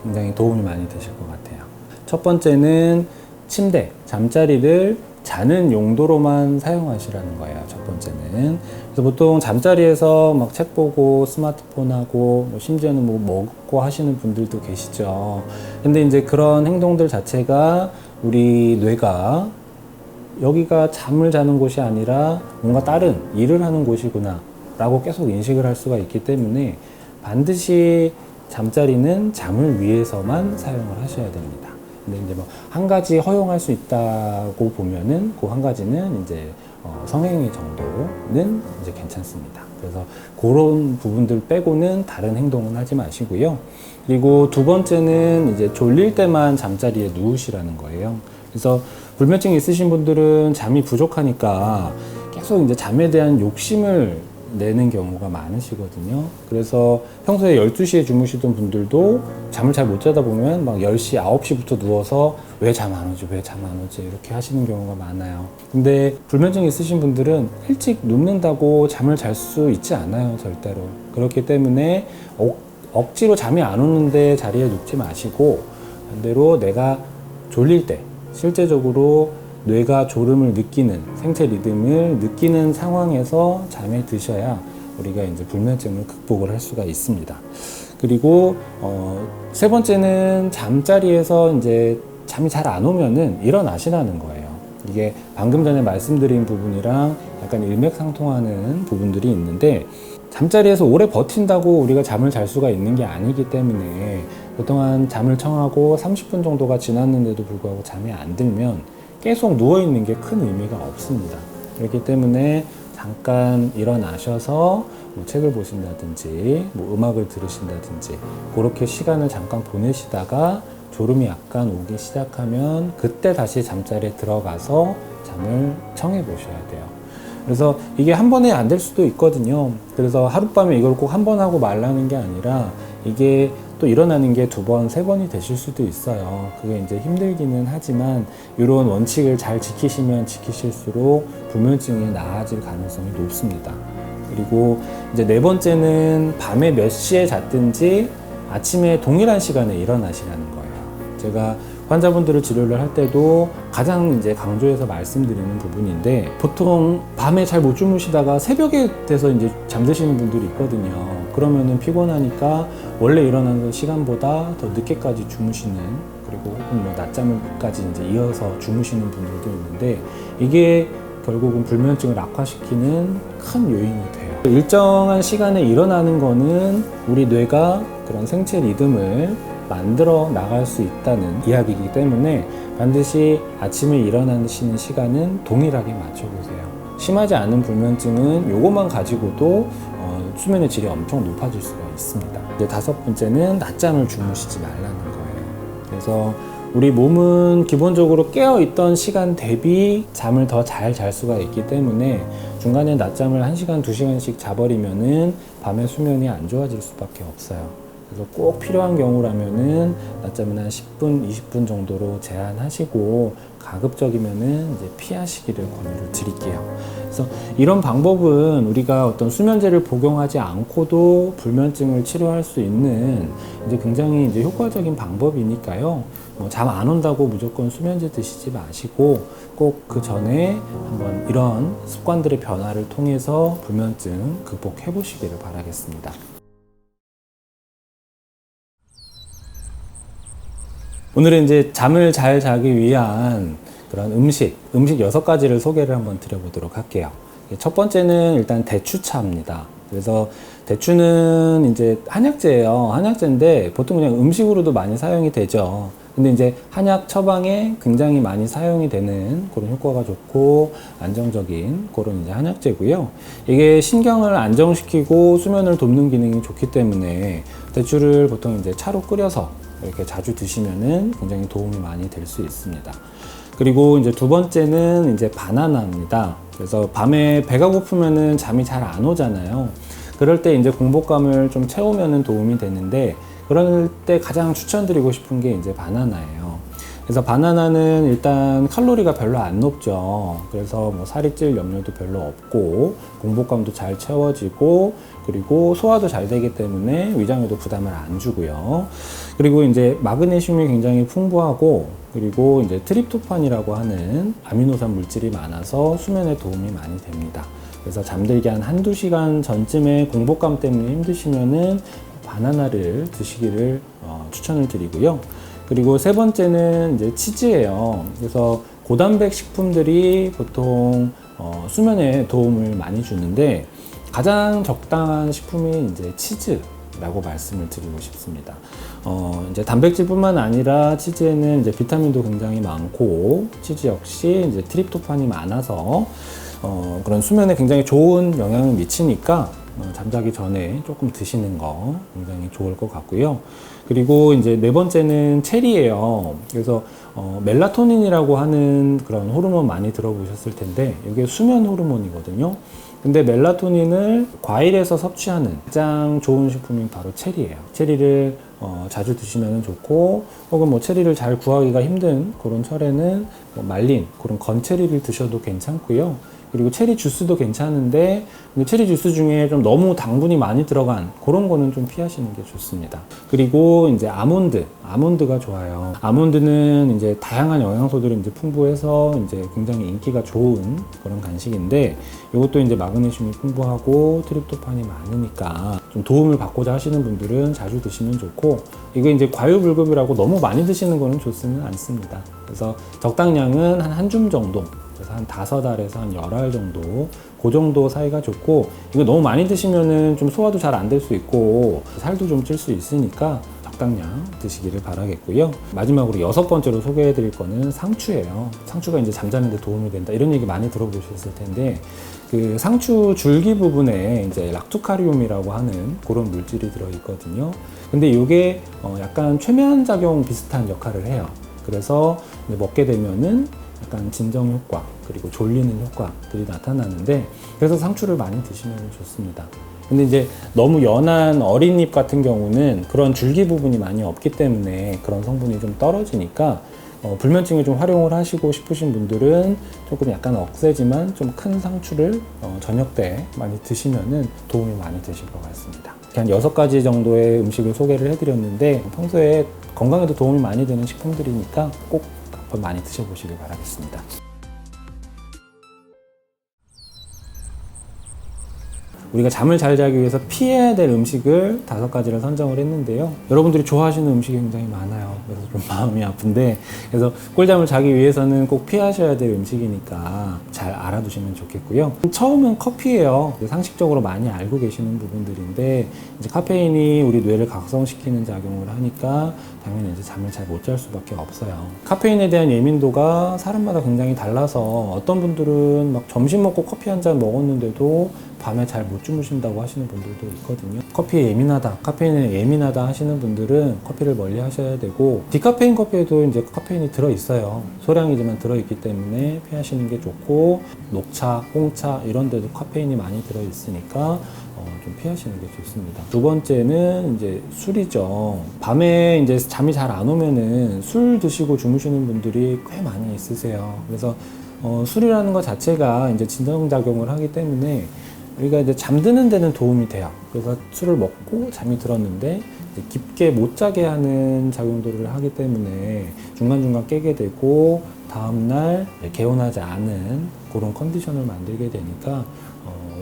굉장히 도움이 많이 되실 것 같아요. 첫 번째는 침대, 잠자리를 자는 용도로만 사용하시라는 거예요. 첫 번째는. 그래서 보통 잠자리에서 막 책 보고 스마트폰 하고 뭐 심지어는 뭐 먹고 하시는 분들도 계시죠. 근데 이제 그런 행동들 자체가 우리 뇌가 여기가 잠을 자는 곳이 아니라 뭔가 다른 일을 하는 곳이구나 라고 계속 인식을 할 수가 있기 때문에 반드시 잠자리는 잠을 위해서만 사용을 하셔야 됩니다. 근데 이제 뭐 한 가지 허용할 수 있다고 보면은 그 한 가지는 이제 성행위 정도는 이제 괜찮습니다. 그래서 그런 부분들 빼고는 다른 행동은 하지 마시고요. 그리고 두 번째는 이제 졸릴 때만 잠자리에 누우시라는 거예요. 그래서 불면증이 있으신 분들은 잠이 부족하니까 계속 이제 잠에 대한 욕심을 내는 경우가 많으시거든요. 그래서 평소에 12시에 주무시던 분들도 잠을 잘 못 자다 보면 막 10시, 9시부터 누워서 왜 잠 안 오지, 왜 잠 안 오지 이렇게 하시는 경우가 많아요. 근데 불면증이 있으신 분들은 일찍 눕는다고 잠을 잘 수 있지 않아요, 절대로. 그렇기 때문에 억지로 잠이 안 오는데 자리에 눕지 마시고, 반대로 내가 졸릴 때 실제적으로 뇌가 졸음을 느끼는, 생체 리듬을 느끼는 상황에서 잠에 드셔야 우리가 이제 불면증을 극복을 할 수가 있습니다. 그리고 세 번째는 잠자리에서 이제 잠이 잘 안 오면은 일어나시라는 거예요. 이게 방금 전에 말씀드린 부분이랑 약간 일맥상통하는 부분들이 있는데, 잠자리에서 오래 버틴다고 우리가 잠을 잘 수가 있는 게 아니기 때문에 그동안 잠을 청하고 30분 정도가 지났는데도 불구하고 잠이 안 들면 계속 누워있는 게 큰 의미가 없습니다. 그렇기 때문에 잠깐 일어나셔서 뭐 책을 보신다든지 뭐 음악을 들으신다든지 그렇게 시간을 잠깐 보내시다가 졸음이 약간 오기 시작하면 그때 다시 잠자리에 들어가서 잠을 청해 보셔야 돼요. 그래서 이게 한 번에 안 될 수도 있거든요. 그래서 하룻밤에 이걸 꼭 한 번 하고 말라는 게 아니라 이게 또 일어나는 게 2번, 3번이 되실 수도 있어요. 그게 이제 힘들기는 하지만 이런 원칙을 잘 지키시면 지키실수록 불면증이 나아질 가능성이 높습니다. 그리고 이제 4번째는 밤에 몇 시에 잤든지 아침에 동일한 시간에 일어나시라는 거예요. 제가 환자분들을 치료를 할 때도 가장 이제 강조해서 말씀드리는 부분인데, 보통 밤에 잘 못 주무시다가 새벽에 돼서 이제 잠드시는 분들이 있거든요. 그러면은 피곤하니까 원래 일어나는 시간보다 더 늦게까지 주무시는, 그리고 혹은 뭐 낮잠을까지 이제 이어서 주무시는 분들도 있는데, 이게 결국은 불면증을 악화시키는 큰 요인이 돼요. 일정한 시간에 일어나는 거는 우리 뇌가 그런 생체 리듬을 만들어 나갈 수 있다는 이야기이기 때문에 반드시 아침에 일어나시는 시간은 동일하게 맞춰보세요. 심하지 않은 불면증은 요것만 가지고도 수면의 질이 엄청 높아질 수가 있습니다. 이제 5번째는 낮잠을 주무시지 말라는 거예요. 그래서 우리 몸은 기본적으로 깨어있던 시간 대비 잠을 더 잘 잘 수가 있기 때문에 중간에 낮잠을 1시간, 2시간씩 자버리면은 밤에 수면이 안 좋아질 수밖에 없어요. 그래서 꼭 필요한 경우라면은 낮잠은 한 10분, 20분 정도로 제한하시고 가급적이면은 이제 피하시기를 권유를 드릴게요. 그래서 이런 방법은 우리가 어떤 수면제를 복용하지 않고도 불면증을 치료할 수 있는 이제 굉장히 이제 효과적인 방법이니까요. 잠 안 온다고 무조건 수면제 드시지 마시고 꼭 그 전에 한번 이런 습관들의 변화를 통해서 불면증 극복해 보시기를 바라겠습니다. 오늘은 이제 잠을 잘 자기 위한 그런 음식 6가지를 소개를 한번 드려보도록 할게요. 첫 번째는 일단 대추차입니다. 그래서 대추는 이제 한약재예요. 한약재인데 보통 그냥 음식으로도 많이 사용이 되죠. 근데 이제 한약 처방에 굉장히 많이 사용이 되는 그런 효과가 좋고 안정적인 그런 이제 한약재고요. 이게 신경을 안정시키고 수면을 돕는 기능이 좋기 때문에 대추를 보통 이제 차로 끓여서 이렇게 자주 드시면은 굉장히 도움이 많이 될 수 있습니다. 그리고 이제 2번째는 이제 바나나입니다. 그래서 밤에 배가 고프면은 잠이 잘 안 오잖아요. 그럴 때 이제 공복감을 좀 채우면은 도움이 되는데, 그럴 때 가장 추천드리고 싶은 게 이제 바나나예요. 그래서 바나나는 일단 칼로리가 별로 안 높죠. 그래서 뭐 살이 찔 염려도 별로 없고 공복감도 잘 채워지고 그리고 소화도 잘 되기 때문에 위장에도 부담을 안 주고요. 그리고 이제 마그네슘이 굉장히 풍부하고 그리고 이제 트립토판이라고 하는 아미노산 물질이 많아서 수면에 도움이 많이 됩니다. 그래서 잠들기 한 1-2시간 전쯤에 공복감 때문에 힘드시면은 바나나를 드시기를 추천을 드리고요. 그리고 3번째는 이제 치즈예요. 그래서 고단백 식품들이 보통 수면에 도움을 많이 주는데 가장 적당한 식품이 이제 치즈라고 말씀을 드리고 싶습니다. 이제 단백질뿐만 아니라 치즈에는 이제 비타민도 굉장히 많고 치즈 역시 이제 트립토판이 많아서 그런 수면에 굉장히 좋은 영향을 미치니까 잠자기 전에 조금 드시는 거 굉장히 좋을 것 같고요. 그리고 이제 4번째는 체리예요. 그래서 멜라토닌이라고 하는 그런 호르몬 많이 들어보셨을 텐데 이게 수면 호르몬이거든요. 근데 멜라토닌을 과일에서 섭취하는 가장 좋은 식품이 바로 체리예요. 체리를 자주 드시면 좋고, 혹은 뭐 체리를 잘 구하기가 힘든 그런 철에는 말린 그런 건체리를 드셔도 괜찮고요. 그리고 체리 주스도 괜찮은데 체리 주스 중에 좀 너무 당분이 많이 들어간 그런 거는 좀 피하시는 게 좋습니다. 그리고 이제 아몬드가 좋아요. 아몬드는 이제 다양한 영양소들이 이제 풍부해서 이제 굉장히 인기가 좋은 그런 간식인데 이것도 이제 마그네슘이 풍부하고 트립토판이 많으니까 좀 도움을 받고자 하시는 분들은 자주 드시면 좋고, 이게 이제 과유불급이라고 너무 많이 드시는 거는 좋지는 않습니다. 그래서 적당량은 한 줌 정도, 그래서 한 5알에서 한 10알 정도, 그 정도 사이가 좋고, 이거 너무 많이 드시면은 좀 소화도 잘 안 될 수 있고 살도 좀 찔 수 있으니까 적당량 드시기를 바라겠고요. 마지막으로 6번째로 소개해 드릴 거는 상추예요. 상추가 이제 잠자는 데 도움이 된다, 이런 얘기 많이 들어보셨을 텐데, 그 상추 줄기 부분에 이제 락투카리움이라고 하는 그런 물질이 들어 있거든요. 근데 이게 약간 최면 작용 비슷한 역할을 해요. 그래서 먹게 되면은 약간 진정 효과, 그리고 졸리는 효과들이 나타나는데, 그래서 상추를 많이 드시면 좋습니다. 근데 이제 너무 연한 어린 잎 같은 경우는 그런 줄기 부분이 많이 없기 때문에 그런 성분이 좀 떨어지니까 불면증에 좀 활용을 하시고 싶으신 분들은 조금 약간 억세지만 좀 큰 상추를 저녁 때 많이 드시면은 도움이 많이 되실 것 같습니다. 한 6가지 정도의 음식을 소개를 해드렸는데, 평소에 건강에도 도움이 많이 되는 식품들이니까 꼭 한번 많이 드셔보시길 바라겠습니다. 우리가 잠을 잘 자기 위해서 피해야 될 음식을 5가지를 선정을 했는데요. 여러분들이 좋아하시는 음식이 굉장히 많아요. 그래서 좀 마음이 아픈데, 그래서 꿀잠을 자기 위해서는 꼭 피하셔야 될 음식이니까 잘 알아두시면 좋겠고요. 처음은 커피예요. 상식적으로 많이 알고 계시는 부분들인데, 이제 카페인이 우리 뇌를 각성시키는 작용을 하니까 당연히 이제 잠을 잘 못 잘 수밖에 없어요. 카페인에 대한 예민도가 사람마다 굉장히 달라서 어떤 분들은 막 점심 먹고 커피 한 잔 먹었는데도 밤에 잘 못 주무신다고 하시는 분들도 있거든요. 커피에 예민하다, 카페인에 예민하다 하시는 분들은 커피를 멀리 하셔야 되고, 디카페인 커피에도 이제 카페인이 들어있어요. 소량이지만 들어있기 때문에 피하시는 게 좋고, 녹차, 홍차 이런 데도 카페인이 많이 들어있으니까 좀 피하시는 게 좋습니다. 2번째는 이제 술이죠. 밤에 이제 잠이 잘 안 오면은 술 드시고 주무시는 분들이 꽤 많이 있으세요. 그래서 술이라는 것 자체가 이제 진정작용을 하기 때문에 우리가 이제 잠드는 데는 도움이 돼요. 그래서 술을 먹고 잠이 들었는데 깊게 못 자게 하는 작용들을 하기 때문에 중간중간 깨게 되고 다음날 개운하지 않은 그런 컨디션을 만들게 되니까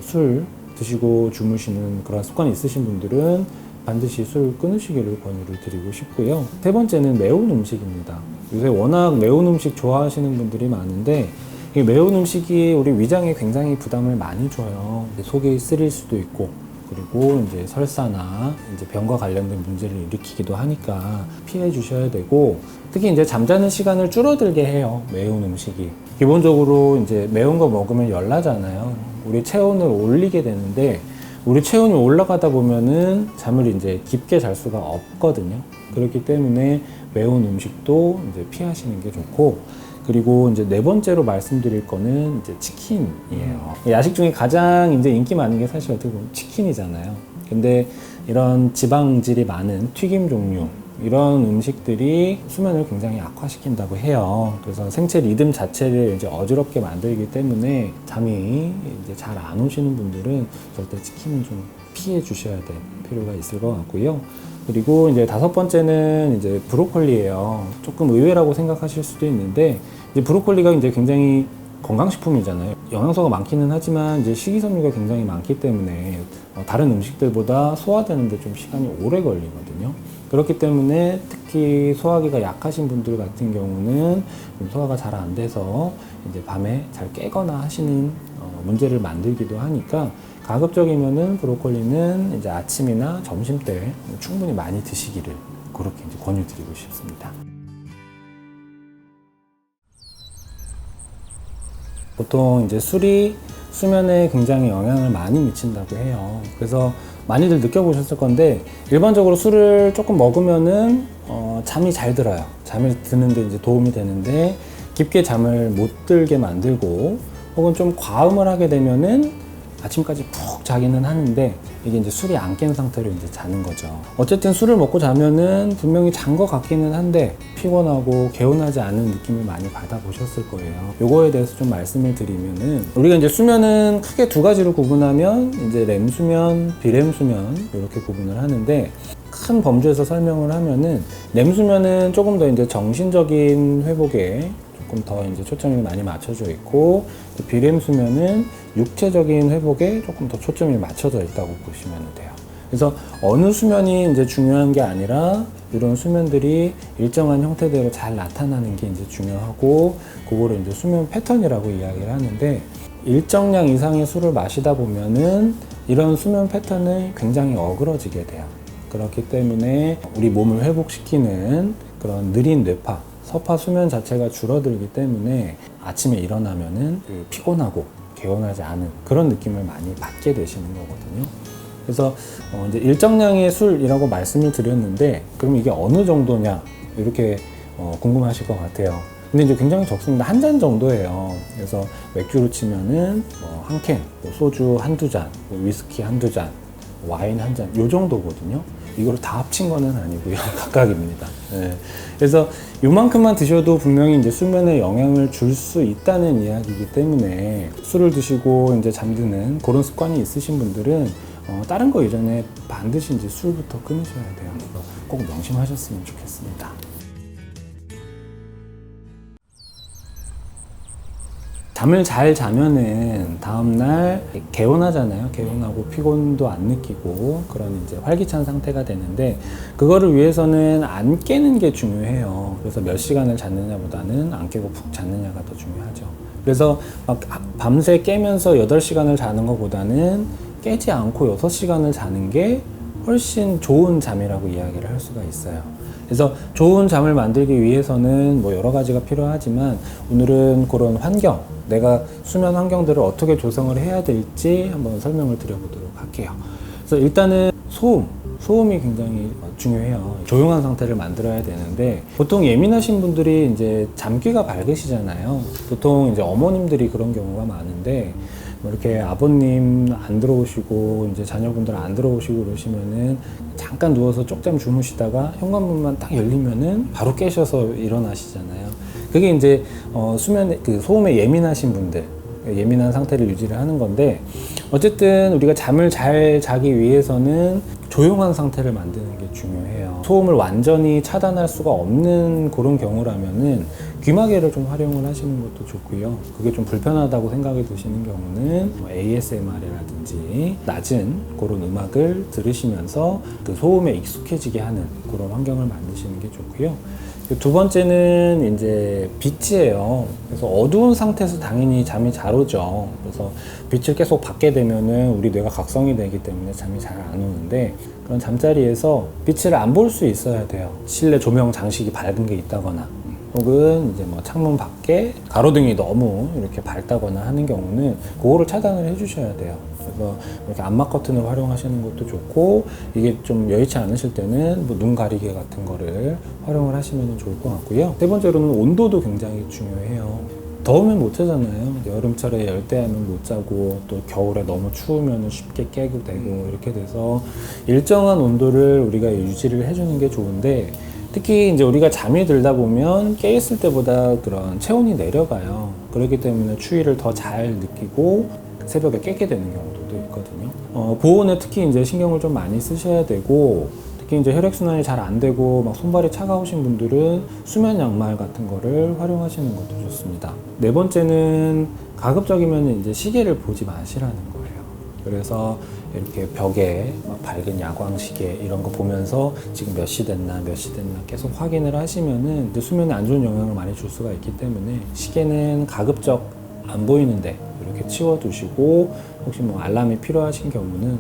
술 드시고 주무시는 그런 습관이 있으신 분들은 반드시 술 끊으시기를 권유를 드리고 싶고요. 3번째는 매운 음식입니다. 요새 워낙 매운 음식 좋아하시는 분들이 많은데, 이 매운 음식이 우리 위장에 굉장히 부담을 많이 줘요. 속이 쓰릴 수도 있고, 그리고 이제 설사나 이제 병과 관련된 문제를 일으키기도 하니까 피해 주셔야 되고, 특히 이제 잠자는 시간을 줄어들게 해요. 매운 음식이. 기본적으로 이제 매운 거 먹으면 열나잖아요. 우리 체온을 올리게 되는데, 우리 체온이 올라가다 보면은 잠을 이제 깊게 잘 수가 없거든요. 그렇기 때문에 매운 음식도 이제 피하시는 게 좋고, 그리고 이제 4번째로 말씀드릴 거는 이제 치킨이에요. 야식 중에 가장 이제 인기 많은 게 사실 어떻게 보면 치킨이잖아요. 근데 이런 지방질이 많은 튀김 종류, 이런 음식들이 수면을 굉장히 악화시킨다고 해요. 그래서 생체 리듬 자체를 이제 어지럽게 만들기 때문에 잠이 이제 잘 안 오시는 분들은 절대 치킨은 좀 피해 주셔야 될 필요가 있을 것 같고요. 그리고 이제 5번째는 이제 브로콜리예요. 조금 의외라고 생각하실 수도 있는데, 이제 브로콜리가 이제 굉장히 건강식품이잖아요. 영양소가 많기는 하지만 이제 식이섬유가 굉장히 많기 때문에 다른 음식들보다 소화되는데 좀 시간이 오래 걸리거든요. 그렇기 때문에 특히 소화기가 약하신 분들 같은 경우는 소화가 잘 안 돼서 이제 밤에 잘 깨거나 하시는 문제를 만들기도 하니까, 가급적이면은 브로콜리는 이제 아침이나 점심 때 충분히 많이 드시기를 그렇게 이제 권유드리고 싶습니다. 보통 이제 술이 수면에 굉장히 영향을 많이 미친다고 해요. 그래서 많이들 느껴보셨을 건데, 일반적으로 술을 조금 먹으면은 잠이 잘 들어요. 잠이 드는데 이제 도움이 되는데, 깊게 잠을 못 들게 만들고, 혹은 좀 과음을 하게 되면은 아침까지 푹 자기는 하는데 이게 이제 술이 안 깬 상태로 이제 자는 거죠. 어쨌든 술을 먹고 자면은 분명히 잔 것 같기는 한데 피곤하고 개운하지 않은 느낌을 많이 받아보셨을 거예요. 요거에 대해서 좀 말씀을 드리면은 우리가 이제 수면은 크게 두 가지로 구분하면 이제 렘 수면, 비렘 수면 이렇게 구분을 하는데 큰 범주에서 설명을 하면은 렘 수면은 조금 더 이제 정신적인 회복에 조금 더 이제 초점이 많이 맞춰져 있고 비렘 수면은 육체적인 회복에 조금 더 초점이 맞춰져 있다고 보시면 돼요. 그래서 어느 수면이 이제 중요한 게 아니라 이런 수면들이 일정한 형태대로 잘 나타나는 게 이제 중요하고 그거를 이제 수면 패턴이라고 이야기를 하는데 일정량 이상의 술을 마시다 보면은 이런 수면 패턴이 굉장히 어그러지게 돼요. 그렇기 때문에 우리 몸을 회복시키는 그런 느린 뇌파, 서파 수면 자체가 줄어들기 때문에 아침에 일어나면은 피곤하고 개운하지 않은 그런 느낌을 많이 받게 되시는 거거든요. 그래서 이제 일정량의 술이라고 말씀을 드렸는데 그럼 이게 어느 정도냐 이렇게 궁금하실 것 같아요. 근데 이제 굉장히 적습니다. 한 잔 정도예요. 그래서 맥주로 치면은 한 캔, 소주 한두 잔, 위스키 한두 잔, 와인 한 잔, 요 정도거든요. 이걸 다 합친 거는 아니고요. 각각입니다. 네. 그래서 요만큼만 드셔도 분명히 이제 수면에 영향을 줄 수 있다는 이야기이기 때문에 술을 드시고 이제 잠드는 그런 습관이 있으신 분들은 다른 거 이전에 반드시 이제 술부터 끊으셔야 돼요. 꼭 명심하셨으면 좋겠습니다. 잠을 잘 자면은 다음날 개운하잖아요. 개운하고 피곤도 안 느끼고 그런 이제 활기찬 상태가 되는데 그거를 위해서는 안 깨는 게 중요해요. 그래서 몇 시간을 잤느냐보다는 안 깨고 푹 잤느냐가 더 중요하죠. 그래서 막 밤새 깨면서 8시간을 자는 것보다는 깨지 않고 6시간을 자는 게 훨씬 좋은 잠이라고 이야기를 할 수가 있어요. 그래서 좋은 잠을 만들기 위해서는 뭐 여러 가지가 필요하지만 오늘은 그런 환경, 내가 수면 환경들을 어떻게 조성을 해야 될지 한번 설명을 드려보도록 할게요. 그래서 일단은 소음이 굉장히 중요해요. 조용한 상태를 만들어야 되는데 보통 예민하신 분들이 이제 잠귀가 밝으시잖아요. 보통 이제 어머님들이 그런 경우가 많은데 뭐 이렇게 아버님 안 들어오시고 이제 자녀분들 안 들어오시고 그러시면은 잠깐 누워서 쪽잠 주무시다가 현관문만 딱 열리면은 바로 깨셔서 일어나시잖아요. 그게 이제 수면 그 소음에 예민하신 분들, 예민한 상태를 유지를 하는 건데 어쨌든 우리가 잠을 잘 자기 위해서는 조용한 상태를 만드는 게 중요해요. 소음을 완전히 차단할 수가 없는 그런 경우라면은 귀마개를 좀 활용을 하시는 것도 좋고요. 그게 좀 불편하다고 생각이 드시는 경우는 ASMR이라든지 낮은 그런 음악을 들으시면서 그 소음에 익숙해지게 하는 그런 환경을 만드시는 게 좋고요. 두 번째는 이제 빛이에요. 그래서 어두운 상태에서 당연히 잠이 잘 오죠. 그래서 빛을 계속 받게 되면은 우리 뇌가 각성이 되기 때문에 잠이 잘 안 오는데 그런 잠자리에서 빛을 안 볼 수 있어야 돼요. 실내 조명 장식이 밝은 게 있다거나 혹은 이제 뭐 창문 밖에 가로등이 너무 이렇게 밝다거나 하는 경우는 그거를 차단을 해주셔야 돼요. 그래서 이렇게 암막 커튼을 활용하시는 것도 좋고 이게 좀 여의치 않으실 때는 뭐 눈 가리개 같은 거를 활용을 하시면 좋을 것 같고요. 세 번째로는 온도도 굉장히 중요해요. 더우면 못 자잖아요. 여름철에 열대야면 못 자고 또 겨울에 너무 추우면 쉽게 깨고 되고 이렇게 돼서 일정한 온도를 우리가 유지를 해주는 게 좋은데 특히 이제 우리가 잠이 들다 보면 깨 있을 때보다 그런 체온이 내려가요. 그렇기 때문에 추위를 더 잘 느끼고 새벽에 깨게 되는 경우도 있거든요. 보온에 특히 이제 신경을 좀 많이 쓰셔야 되고 특히 이제 혈액순환이 잘 안 되고 막 손발이 차가우신 분들은 수면 양말 같은 거를 활용하시는 것도 좋습니다. 네 번째는 가급적이면 이제 시계를 보지 마시라는 거예요. 그래서 이렇게 벽에 막 밝은 야광 시계 이런 거 보면서 지금 몇 시 됐나 계속 확인을 하시면은 이제 수면에 안 좋은 영향을 많이 줄 수가 있기 때문에 시계는 가급적 안 보이는데 이렇게 치워두시고 혹시 뭐 알람이 필요하신 경우는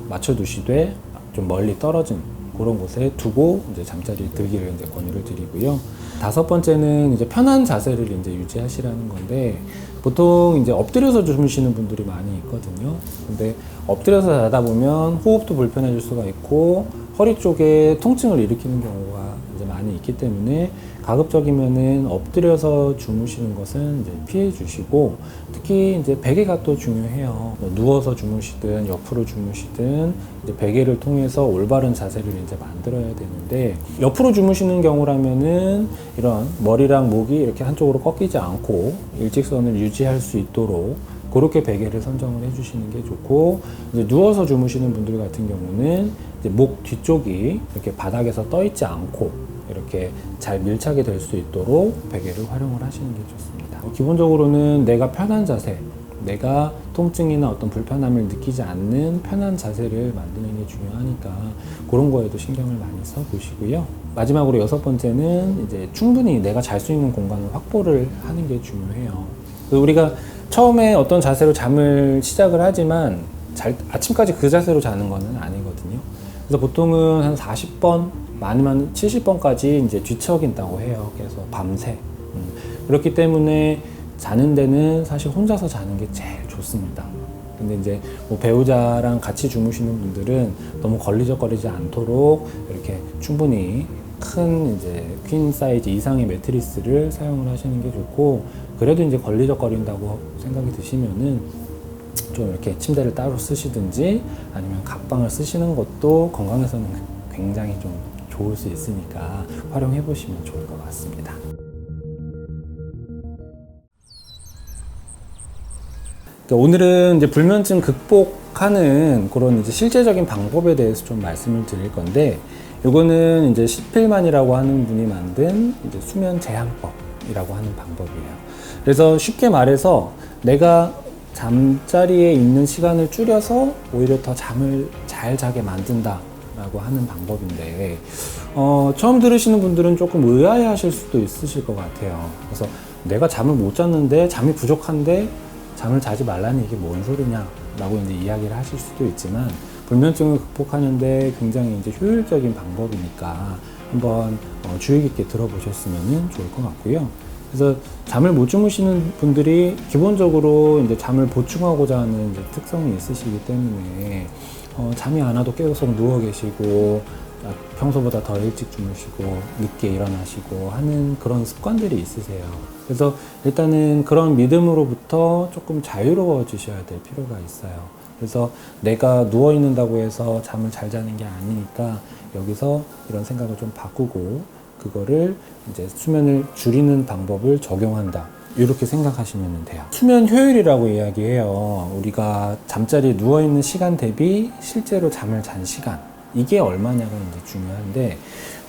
맞춰두시되 좀 멀리 떨어진 그런 곳에 두고 이제 잠자리에 들기를 이제 권유를 드리고요. 다섯 번째는 이제 편한 자세를 이제 유지하시라는 건데 보통 이제 엎드려서 주무시는 분들이 많이 있거든요. 근데 엎드려서 자다 보면 호흡도 불편해질 수가 있고 허리 쪽에 통증을 일으키는 경우가 이제 많이 있기 때문에 가급적이면은 엎드려서 주무시는 것은 이제 피해 주시고, 특히 이제 베개가 또 중요해요. 뭐 누워서 주무시든 옆으로 주무시든 이제 베개를 통해서 올바른 자세를 이제 만들어야 되는데, 옆으로 주무시는 경우라면은 이런 머리랑 목이 이렇게 한쪽으로 꺾이지 않고 일직선을 유지할 수 있도록 그렇게 베개를 선정을 해주시는 게 좋고, 이제 누워서 주무시는 분들 같은 경우는 이제 목 뒤쪽이 이렇게 바닥에서 떠 있지 않고 이렇게 잘 밀착이 될 수 있도록 베개를 활용을 하시는 게 좋습니다. 기본적으로는 내가 편한 자세, 내가 통증이나 어떤 불편함을 느끼지 않는 편한 자세를 만드는 게 중요하니까 그런 거에도 신경을 많이 써 보시고요. 마지막으로 6번째는 이제 충분히 내가 잘 수 있는 공간을 확보를 하는 게 중요해요. 우리가 처음에 어떤 자세로 잠을 시작을 하지만 아침까지 그 자세로 자는 거는 아니거든요. 그래서 보통은 한 40번, 많으면 70번까지 이제 뒤척인다고 해요. 그래서 밤새. 그렇기 때문에 자는 데는 사실 혼자서 자는 게 제일 좋습니다. 근데 이제 뭐 배우자랑 같이 주무시는 분들은 너무 걸리적거리지 않도록 이렇게 충분히 큰 이제 퀸 사이즈 이상의 매트리스를 사용을 하시는 게 좋고, 그래도 이제 걸리적거린다고 생각이 드시면은 좀 이렇게 침대를 따로 쓰시든지 아니면 각방을 쓰시는 것도 건강에서는 굉장히 좀 좋을 수 있으니까 활용해 보시면 좋을 것 같습니다. 오늘은 이제 불면증 극복하는 그런 이제 실제적인 방법에 대해서 좀 말씀을 드릴 건데, 이거는 이제 시필만이라고 하는 분이 만든 이제 수면 제한법이라고 하는 방법이에요. 그래서 쉽게 말해서 내가 잠자리에 있는 시간을 줄여서 오히려 더 잠을 잘 자게 만든다라고 하는 방법인데, 처음 들으시는 분들은 조금 의아해 하실 수도 있으실 것 같아요. 그래서 내가 잠을 못 잤는데, 잠이 부족한데 잠을 자지 말라니 이게 뭔 소리냐 라고 이제 이야기를 하실 수도 있지만, 불면증을 극복하는데 굉장히 이제 효율적인 방법이니까 한번 주의 깊게 들어보셨으면 좋을 것 같고요. 그래서 잠을 못 주무시는 분들이 기본적으로 이제 잠을 보충하고자 하는 이제 특성이 있으시기 때문에 잠이 안 와도 계속 누워 계시고 평소보다 더 일찍 주무시고 늦게 일어나시고 하는 그런 습관들이 있으세요. 그래서 일단은 그런 믿음으로부터 조금 자유로워지셔야 될 필요가 있어요. 그래서 내가 누워 있는다고 해서 잠을 잘 자는 게 아니니까 여기서 이런 생각을 좀 바꾸고 그거를 이제 수면을 줄이는 방법을 적용한다, 이렇게 생각하시면 돼요. 수면 효율이라고 이야기해요. 우리가 잠자리에 누워있는 시간 대비 실제로 잠을 잔 시간, 이게 얼마냐가 이제 중요한데,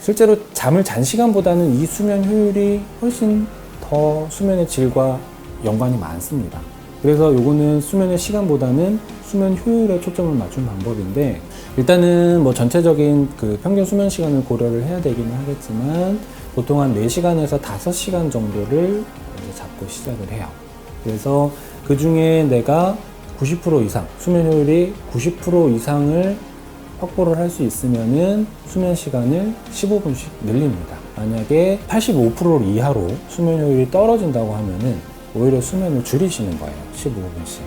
실제로 잠을 잔 시간보다는 이 수면 효율이 훨씬 더 수면의 질과 연관이 많습니다. 그래서 요거는 수면의 시간보다는 수면 효율에 초점을 맞춘 방법인데, 일단은 뭐 전체적인 그 평균 수면 시간을 고려를 해야 되기는 하겠지만 보통 한 4시간에서 5시간 정도를 이제 잡고 시작을 해요. 그래서 그 중에 내가 90% 이상, 수면 효율이 90% 이상을 확보를 할 수 있으면은 수면 시간을 15분씩 늘립니다. 만약에 85% 이하로 수면 효율이 떨어진다고 하면은 오히려 수면을 줄이시는 거예요. 15분씩.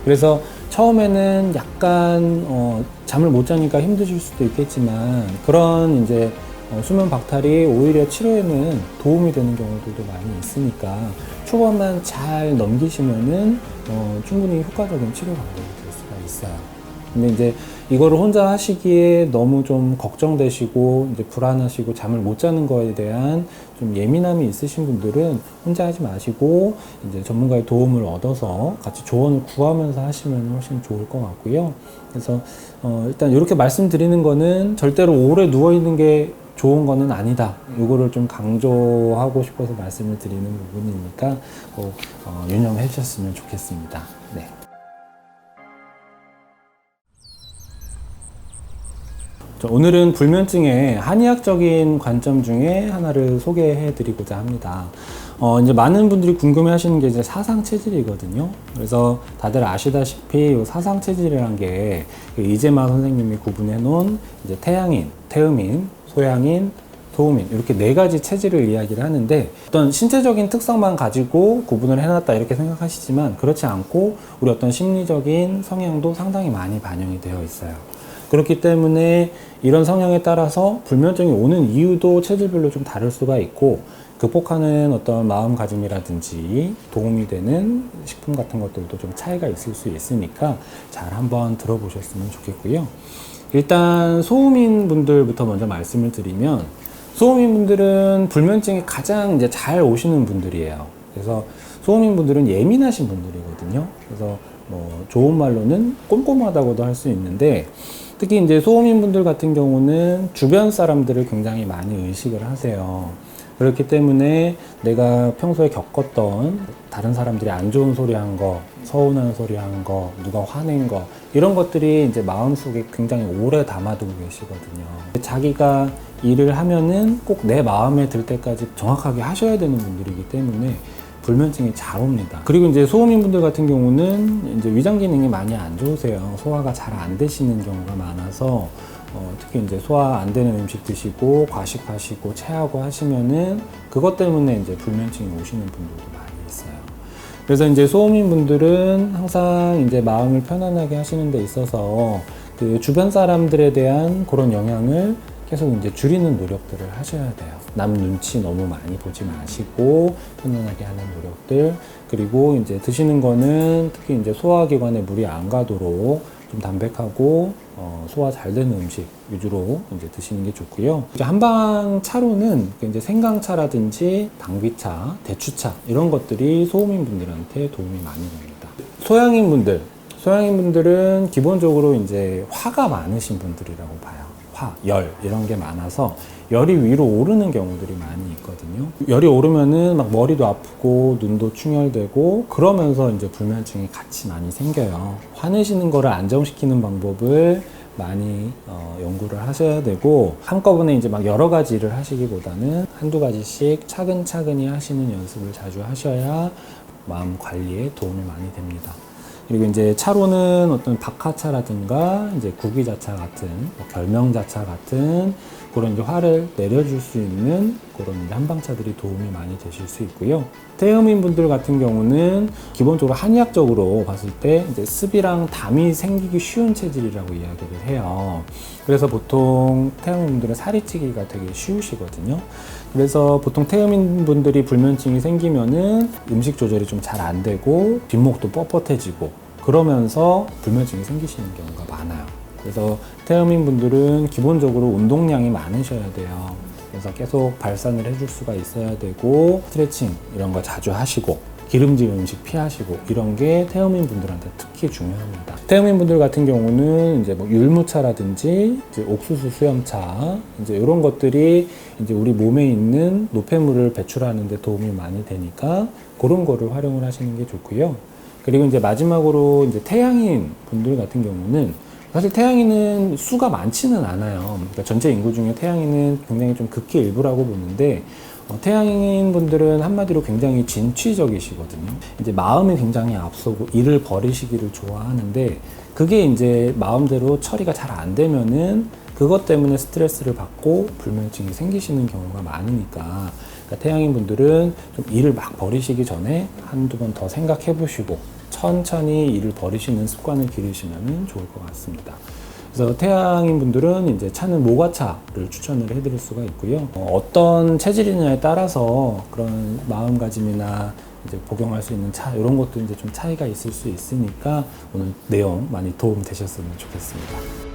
그래서 처음에는 약간 잠을 못 자니까 힘드실 수도 있겠지만, 그런 이제 수면 박탈이 오히려 치료에는 도움이 되는 경우들도 많이 있으니까 초반만 잘 넘기시면은 충분히 효과적인 치료 방법이 될 수가 있어요. 근데 이제 이거를 혼자 하시기에 너무 좀 걱정되시고 이제 불안하시고 잠을 못 자는 거에 대한 좀 예민함이 있으신 분들은 혼자 하지 마시고 이제 전문가의 도움을 얻어서 같이 조언을 구하면서 하시면 훨씬 좋을 것 같고요. 그래서 일단 이렇게 말씀드리는 거는 절대로 오래 누워 있는 게 좋은 거는 아니다, 이거를 좀 강조하고 싶어서 말씀을 드리는 부분이니까 꼭 유념해 주셨으면 좋겠습니다. 네. 오늘은 불면증의 한의학적인 관점 중에 하나를 소개해 드리고자 합니다. 이제 많은 분들이 궁금해 하시는 게 이제 사상체질이거든요. 그래서 다들 아시다시피 사상체질이란 게 이재마 선생님이 구분해 놓은 이제 태양인, 태음인, 소양인, 도우민, 이렇게 4가지 체질을 이야기를 하는데, 어떤 신체적인 특성만 가지고 구분을 해놨다 이렇게 생각하시지만 그렇지 않고 우리 어떤 심리적인 성향도 상당히 많이 반영이 되어 있어요. 그렇기 때문에 이런 성향에 따라서 불면증이 오는 이유도 체질별로 좀 다를 수가 있고, 극복하는 어떤 마음가짐이라든지 도움이 되는 식품 같은 것들도 좀 차이가 있을 수 있으니까 잘 한번 들어보셨으면 좋겠고요. 일단 소음인 분들부터 먼저 말씀을 드리면, 소음인 분들은 불면증이 가장 이제 잘 오시는 분들이에요. 그래서 소음인 분들은 예민하신 분들이거든요. 그래서 뭐 좋은 말로는 꼼꼼하다고도 할 수 있는데, 특히 이제 소음인 분들 같은 경우는 주변 사람들을 굉장히 많이 의식을 하세요. 그렇기 때문에 내가 평소에 겪었던 다른 사람들이 안 좋은 소리 한 거, 서운한 소리 한 거, 누가 화낸 거, 이런 것들이 이제 마음속에 굉장히 오래 담아두고 계시거든요. 자기가 일을 하면은 꼭 내 마음에 들 때까지 정확하게 하셔야 되는 분들이기 때문에 불면증이 잘 옵니다. 그리고 이제 소음인 분들 같은 경우는 이제 위장 기능이 많이 안 좋으세요. 소화가 잘 안 되시는 경우가 많아서 특히 이제 소화 안 되는 음식 드시고 과식하시고 체하고 하시면은 그것 때문에 이제 불면증이 오시는 분들도 많이 있어요. 그래서 이제 소음인 분들은 항상 이제 마음을 편안하게 하시는 데 있어서 그 주변 사람들에 대한 그런 영향을 계속 이제 줄이는 노력들을 하셔야 돼요. 남 눈치 너무 많이 보지 마시고 편안하게 하는 노력들, 그리고 이제 드시는 거는 특히 이제 소화기관에 물이 안 가도록 좀 담백하고 소화 잘 되는 음식 위주로 이제 드시는 게 좋고요. 이제 한방 차로는 이제 생강차라든지 당귀차, 대추차 이런 것들이 소음인 분들한테 도움이 많이 됩니다. 소양인 분들은 기본적으로 이제 화가 많으신 분들이라고 봐요. 화, 열 이런 게 많아서 열이 위로 오르는 경우들이 많이 있거든요. 열이 오르면은 막 머리도 아프고 눈도 충혈되고 그러면서 이제 불면증이 같이 많이 생겨요. 화내시는 거를 안정시키는 방법을 많이 연구를 하셔야 되고, 한꺼번에 이제 막 여러 가지 일을 하시기보다는 한두 가지씩 차근차근히 하시는 연습을 자주 하셔야 마음 관리에 도움이 많이 됩니다. 그리고 이제 차로는 어떤 박하차라든가 이제 구기자차 같은 결명자차 같은 그런 이제 화를 내려줄 수 있는 그런 이제 한방차들이 도움이 많이 되실 수 있고요. 태음인 분들 같은 경우는 기본적으로 한의학적으로 봤을 때 이제 습이랑 담이 생기기 쉬운 체질이라고 이야기를 해요. 그래서 보통 태음인 분들은 살이 찌기가 되게 쉬우시거든요. 그래서 보통 태음인 분들이 불면증이 생기면은 음식 조절이 좀 잘 안 되고 뒷목도 뻣뻣해지고 그러면서 불면증이 생기시는 경우가 많아요. 그래서 태음인 분들은 기본적으로 운동량이 많으셔야 돼요. 그래서 계속 발산을 해줄 수가 있어야 되고, 스트레칭 이런 거 자주 하시고 기름진 음식 피하시고 이런 게 태음인 분들한테 특히 중요합니다. 태음인 분들 같은 경우는 이제 뭐 율무차라든지 이제 옥수수 수염차 이제 이런 것들이 이제 우리 몸에 있는 노폐물을 배출하는 데 도움이 많이 되니까 그런 거를 활용을 하시는 게 좋고요. 그리고 이제 마지막으로 이제 태양인 분들 같은 경우는 사실 태양인은 수가 많지는 않아요. 그러니까 전체 인구 중에 태양인은 굉장히 좀 극히 일부라고 보는데, 태양인 분들은 한마디로 굉장히 진취적이시거든요. 이제 마음이 굉장히 앞서고 일을 버리시기를 좋아하는데, 그게 이제 마음대로 처리가 잘 안 되면은 그것 때문에 스트레스를 받고 불면증이 생기시는 경우가 많으니까, 그러니까 태양인 분들은 좀 일을 막 버리시기 전에 한두 번 더 생각해 보시고 천천히 일을 버리시는 습관을 기르시면 좋을 것 같습니다. 그래서 태양인 분들은 이제 차는 모과차를 추천을 해드릴 수가 있고요. 어떤 체질이냐에 따라서 그런 마음가짐이나 이제 복용할 수 있는 차 이런 것도 이제 좀 차이가 있을 수 있으니까 오늘 내용 많이 도움 되셨으면 좋겠습니다.